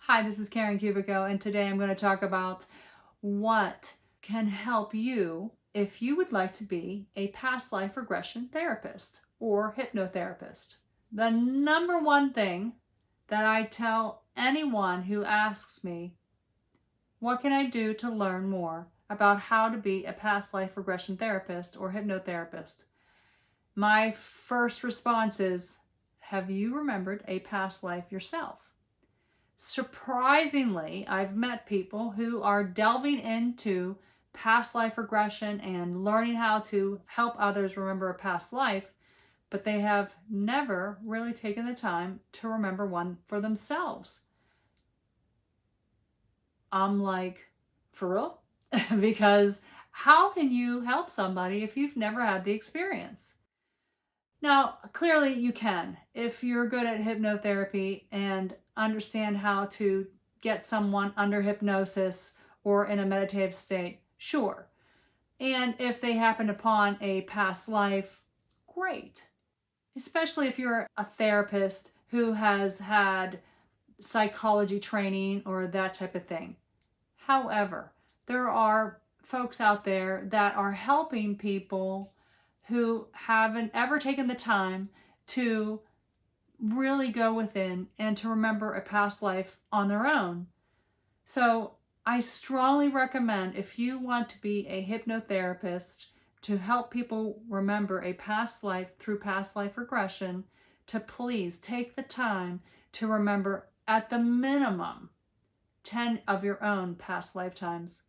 Hi, this is Karen Kubicko, and today I'm going to talk about what can help you if you would like to be a past life regression therapist or hypnotherapist. The number one thing that I tell anyone who asks me, what can I do to learn more about how to be a past life regression therapist or hypnotherapist? My first response is, have you remembered a past life yourself? Surprisingly, I've met people who are delving into past life regression and learning how to help others remember a past life, but they have never really taken the time to remember one for themselves. I'm like, for real? Because how can you help somebody if you've never had the experience? Now, clearly you can. If you're good at hypnotherapy and understand how to get someone under hypnosis or in a meditative state, sure. And if they happen upon a past life, great. Especially if you're a therapist who has had psychology training or that type of thing. However, there are folks out there that are helping people who haven't ever taken the time to really go within and to remember a past life on their own. So I strongly recommend, if you want to be a hypnotherapist to help people remember a past life through past life regression, to please take the time to remember at the minimum 10 of your own past lifetimes,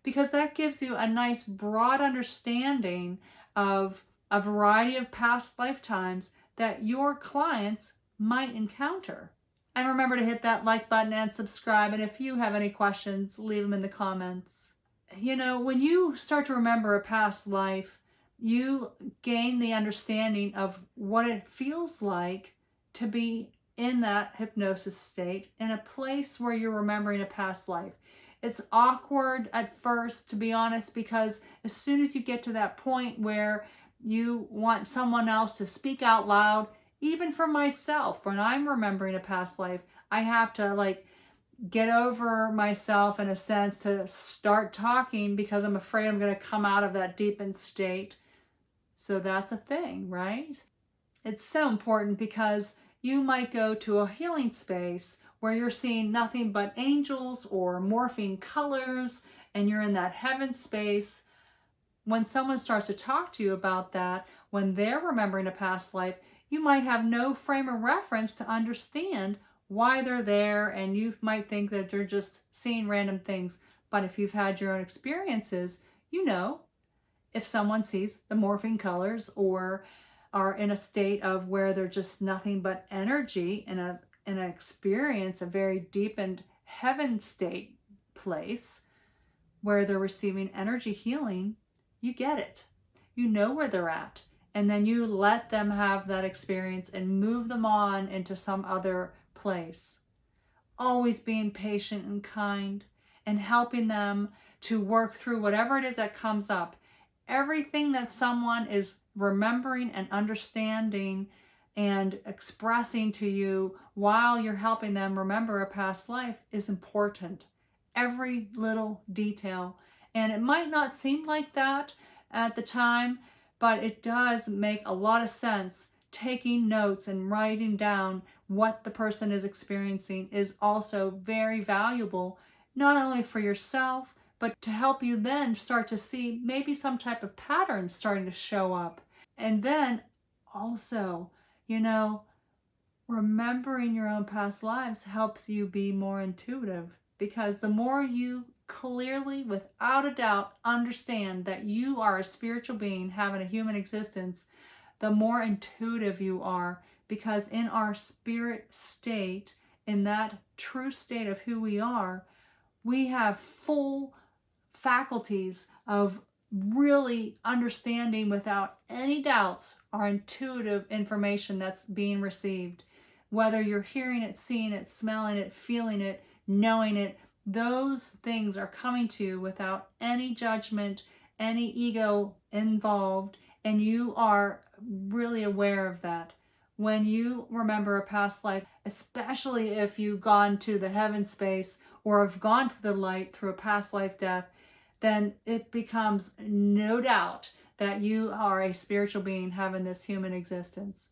because that gives you a nice broad understanding of a variety of past lifetimes that your clients might encounter. And remember to hit that like button and subscribe. And if you have any questions, leave them in the comments. You know, when you start to remember a past life, you gain the understanding of what it feels like to be in that hypnosis state in a place where you're remembering a past life. It's awkward at first, to be honest, because as soon as you get to that point where you want someone else to speak out loud, even for myself, when I'm remembering a past life, I have to get over myself in a sense to start talking because I'm afraid I'm going to come out of that deepened state. So that's a thing, right? It's so important because you might go to a healing space where you're seeing nothing but angels or morphing colors and you're in that heaven space. When someone starts to talk to you about that, when they're remembering a past life, you might have no frame of reference to understand why they're there, and you might think that they're just seeing random things. But if you've had your own experiences, you know if someone sees the morphing colors or are in a state of where they're just nothing but energy in an experience, a very deepened heaven state place where they're receiving energy healing, you get it. You know where they're at. And then you let them have that experience and move them on into some other place. Always being patient and kind and helping them to work through whatever it is that comes up. Everything that someone is remembering and understanding and expressing to you while you're helping them remember a past life is important. Every little detail. And it might not seem like that at the time, but it does make a lot of sense. Taking notes and writing down what the person is experiencing is also very valuable, not only for yourself, but to help you then start to see maybe some type of pattern starting to show up. And then also, remembering your own past lives helps you be more intuitive, because the more you clearly, without a doubt, understand that you are a spiritual being having a human existence, the more intuitive you are, because in our spirit state, in that true state of who we are, we have full faculties of really understanding without any doubts our intuitive information that's being received. Whether you're hearing it, seeing it, smelling it, feeling it, knowing it, those things are coming to you without any judgment, any ego involved, and you are really aware of that. when you remember a past life, especially if you've gone to the heaven space or have gone to the light through a past life death, then it becomes no doubt that you are a spiritual being having this human existence.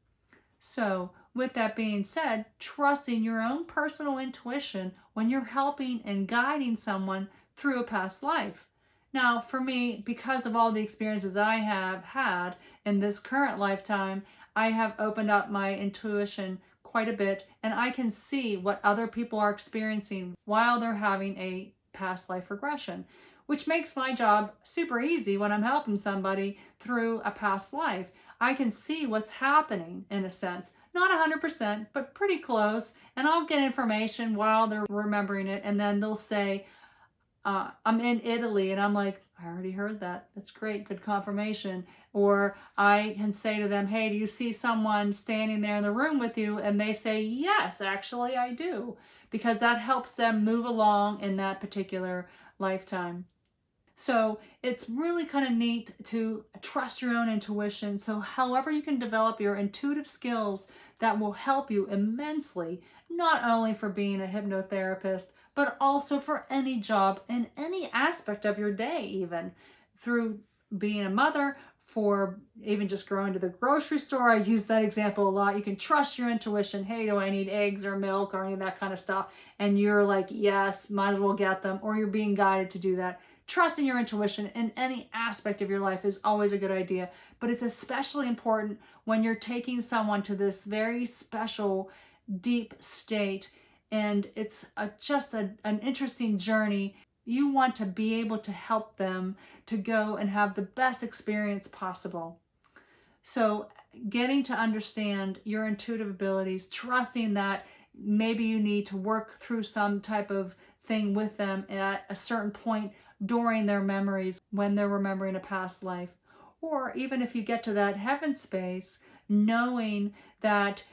So, with that being said, trusting your own personal intuition when you're helping and guiding someone through a past life. Now, for me, because of all the experiences I have had in this current lifetime, I have opened up my intuition quite a bit, and I can see what other people are experiencing while they're having a past life regression, which makes my job super easy when I'm helping somebody through a past life. I can see what's happening in a sense. Not 100%, but pretty close. And I'll get information while they're remembering it. And then they'll say, I'm in Italy. And I'm like, I already heard that. That's great. Good confirmation. Or I can say to them, hey, do you see someone standing there in the room with you? And they say, yes, actually, I do. Because that helps them move along in that particular lifetime. So it's really kind of neat to trust your own intuition. So however you can develop your intuitive skills that will help you immensely, not only for being a hypnotherapist, but also for any job in any aspect of your day, even through being a mother, for even just going to the grocery store. I use that example a lot. You can trust your intuition. Hey, do I need eggs or milk or any of that kind of stuff? And you're like, yes, might as well get them. Or you're being guided to do that. Trusting your intuition in any aspect of your life is always a good idea, but it's especially important when you're taking someone to this very special, deep state, and it's just an interesting journey. You want to be able to help them to go and have the best experience possible. So getting to understand your intuitive abilities, trusting that maybe you need to work through some type of thing with them at a certain point during their memories when they're remembering a past life. Or even if you get to that heaven space, knowing that,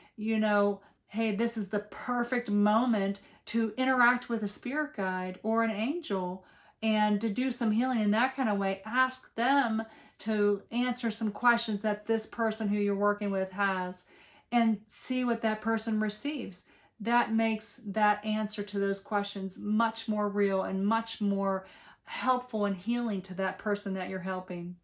hey, this is the perfect moment to interact with a spirit guide or an angel and to do some healing in that kind of way. Ask them to answer some questions that this person who you're working with has and see what that person receives. That makes that answer to those questions much more real and much more helpful and healing to that person that you're helping.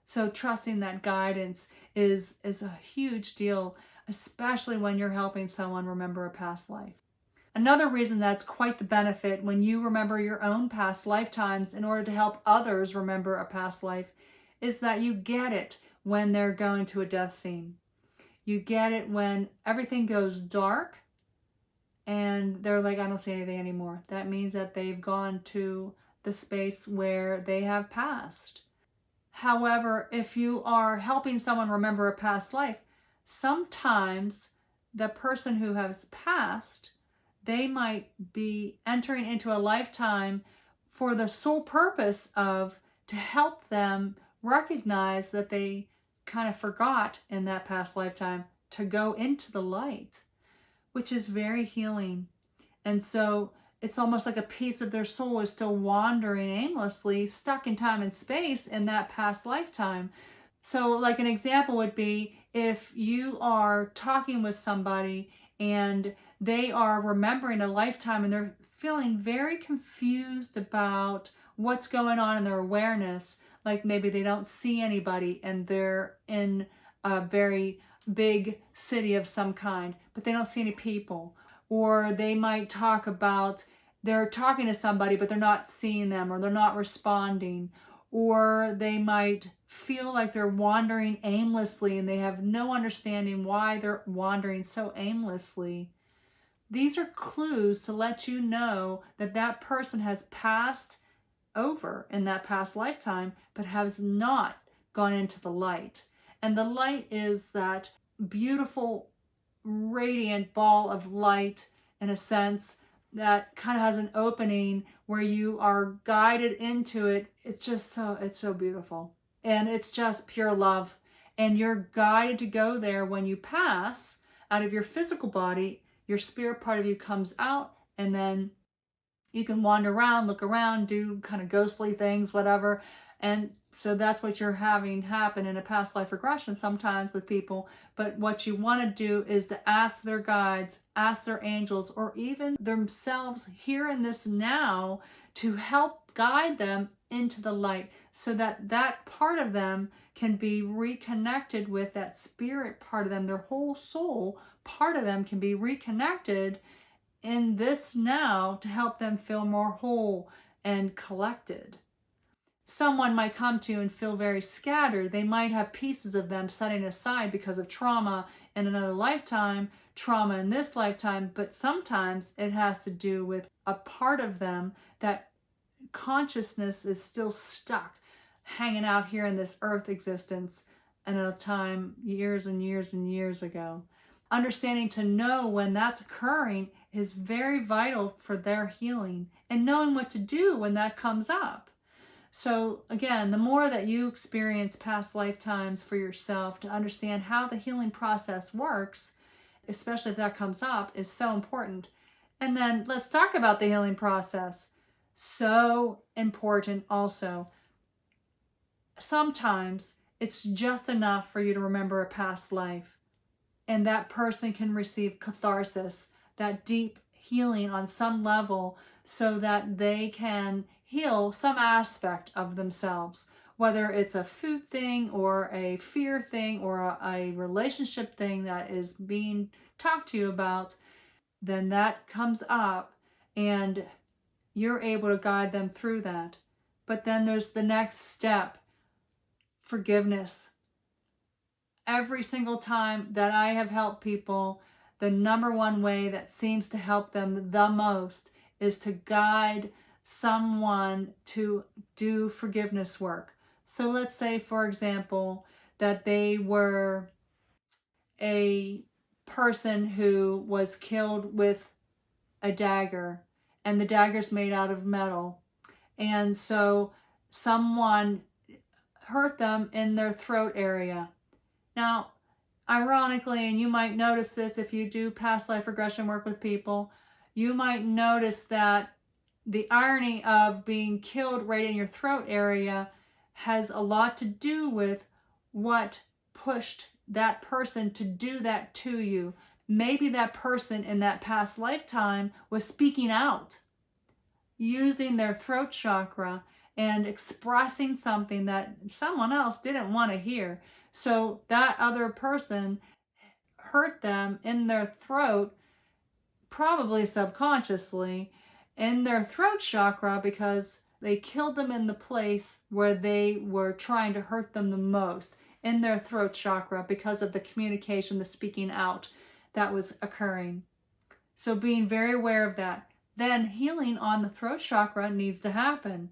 So trusting that guidance is a huge deal, especially when you're helping someone remember a past life. Another reason that's quite the benefit when you remember your own past lifetimes in order to help others remember a past life is that you get it when they're going to a death scene. You get it when everything goes dark and they're like, I don't see anything anymore. That means that they've gone to the space where they have passed. However, if you are helping someone remember a past life, sometimes the person who has passed, they might be entering into a lifetime for the sole purpose of to help them recognize that they kind of forgot in that past lifetime to go into the light, which is very healing. And so it's almost like a piece of their soul is still wandering aimlessly, stuck in time and space in that past lifetime. So like an example would be if you are talking with somebody and they are remembering a lifetime and they're feeling very confused about what's going on in their awareness, like maybe they don't see anybody and they're in a very big city of some kind, but they don't see any people. Or they might talk about they're talking to somebody, but they're not seeing them or they're not responding. Or they might feel like they're wandering aimlessly and they have no understanding why they're wandering so aimlessly. These are clues to let you know that that person has passed over in that past lifetime, but has not gone into the light. And the light is that beautiful, radiant ball of light, in a sense, that kind of has an opening where you are guided into it. It's so beautiful. And it's just pure love. And you're guided to go there when you pass out of your physical body. Your spirit part of you comes out, and then you can wander around, look around, do kind of ghostly things, whatever. And So that's what you're having happen in a past life regression sometimes with people. But what you want to do is to ask their guides, ask their angels, or even themselves here in this now to help guide them into the light so that that part of them can be reconnected with that spirit part of them. Their whole soul part of them can be reconnected in this now to help them feel more whole and collected. Someone might come to you and feel very scattered. They might have pieces of them setting aside because of trauma in another lifetime, trauma in this lifetime, but sometimes it has to do with a part of them that consciousness is still stuck, hanging out here in this earth existence in a time years and years and years ago. Understanding to know when that's occurring is very vital for their healing, and knowing what to do when that comes up. So again, the more that you experience past lifetimes for yourself to understand how the healing process works, especially if that comes up, is so important. And then let's talk about the healing process. So important also. Sometimes it's just enough for you to remember a past life, and that person can receive catharsis, that deep healing on some level, so that they can heal some aspect of themselves, whether it's a food thing or a fear thing or a relationship thing that is being talked to you about. Then that comes up and you're able to guide them through that. But then there's the next step, forgiveness. Every single time that I have helped people, the number one way that seems to help them the most is to guide someone to do forgiveness work. So let's say, for example, that they were a person who was killed with a dagger, and the dagger's made out of metal. And so someone hurt them in their throat area. Now, ironically, and you might notice this if you do past life regression work with people, you might notice that the irony of being killed right in your throat area has a lot to do with what pushed that person to do that to you. Maybe that person in that past lifetime was speaking out, using their throat chakra and expressing something that someone else didn't want to hear. So that other person hurt them in their throat, probably subconsciously, in their throat chakra, because they killed them in the place where they were trying to hurt them the most, in their throat chakra, because of the communication, the speaking out that was occurring. So being very aware of that. Then healing on the throat chakra needs to happen.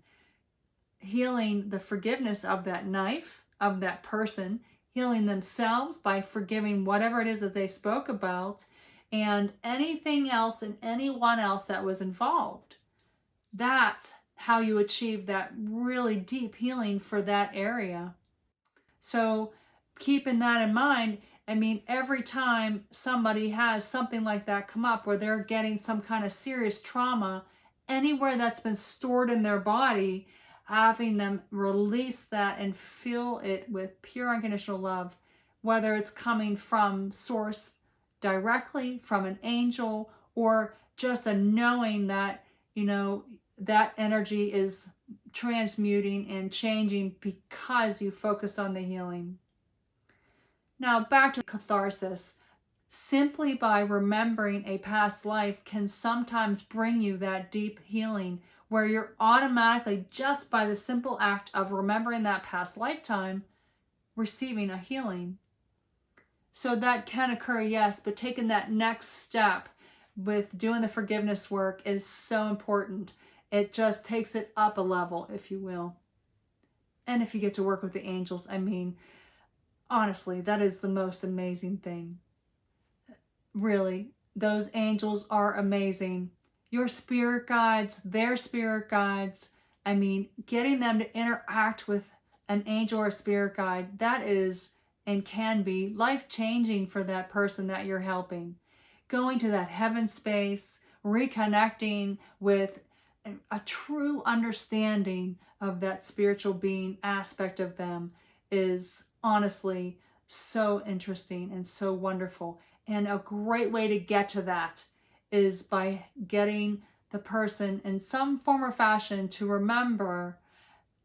Healing the forgiveness of that knife, of that person, healing themselves by forgiving whatever it is that they spoke about, and anything else and anyone else that was involved. That's how you achieve that really deep healing for that area. So keeping that in mind, I mean, every time somebody has something like that come up where they're getting some kind of serious trauma, anywhere that's been stored in their body, having them release that and feel it with pure unconditional love, whether it's coming from source directly, from an angel, or just a knowing that, that energy is transmuting and changing because you focused on the healing. Now back to catharsis. Simply by remembering a past life can sometimes bring you that deep healing where you're automatically, just by the simple act of remembering that past lifetime, receiving a healing. So that can occur, yes, but taking that next step with doing the forgiveness work is so important. It just takes it up a level, if you will. And if you get to work with the angels, I mean, honestly, that is the most amazing thing. Really, those angels are amazing. Your spirit guides, their spirit guides, I mean, getting them to interact with an angel or spirit guide, that is and can be life-changing for that person that you're helping. Going to that heaven space, reconnecting with a true understanding of that spiritual being aspect of them is honestly so interesting and so wonderful. And a great way to get to that is by getting the person in some form or fashion to remember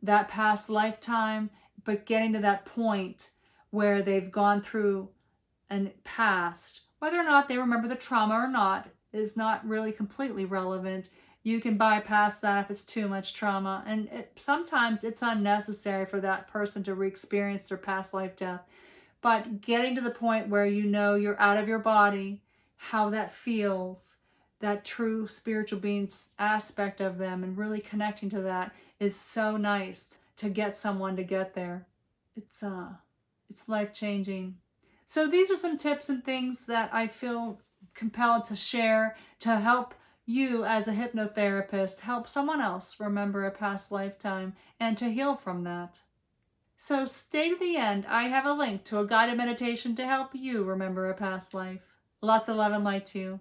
that past lifetime, but getting to that point where they've gone through and past. Whether or not they remember the trauma or not is not really completely relevant. You can bypass that if it's too much trauma. And sometimes it's unnecessary for that person to re-experience their past life death. But getting to the point where you know you're out of your body, how that feels, that true spiritual being aspect of them, and really connecting to that is so nice to get someone to get there. It's life-changing. So these are some tips and things that I feel compelled to share to help you as a hypnotherapist help someone else remember a past lifetime and to heal from that. So stay to the end. I have a link to a guided meditation to help you remember a past life. Lots of love and light to you.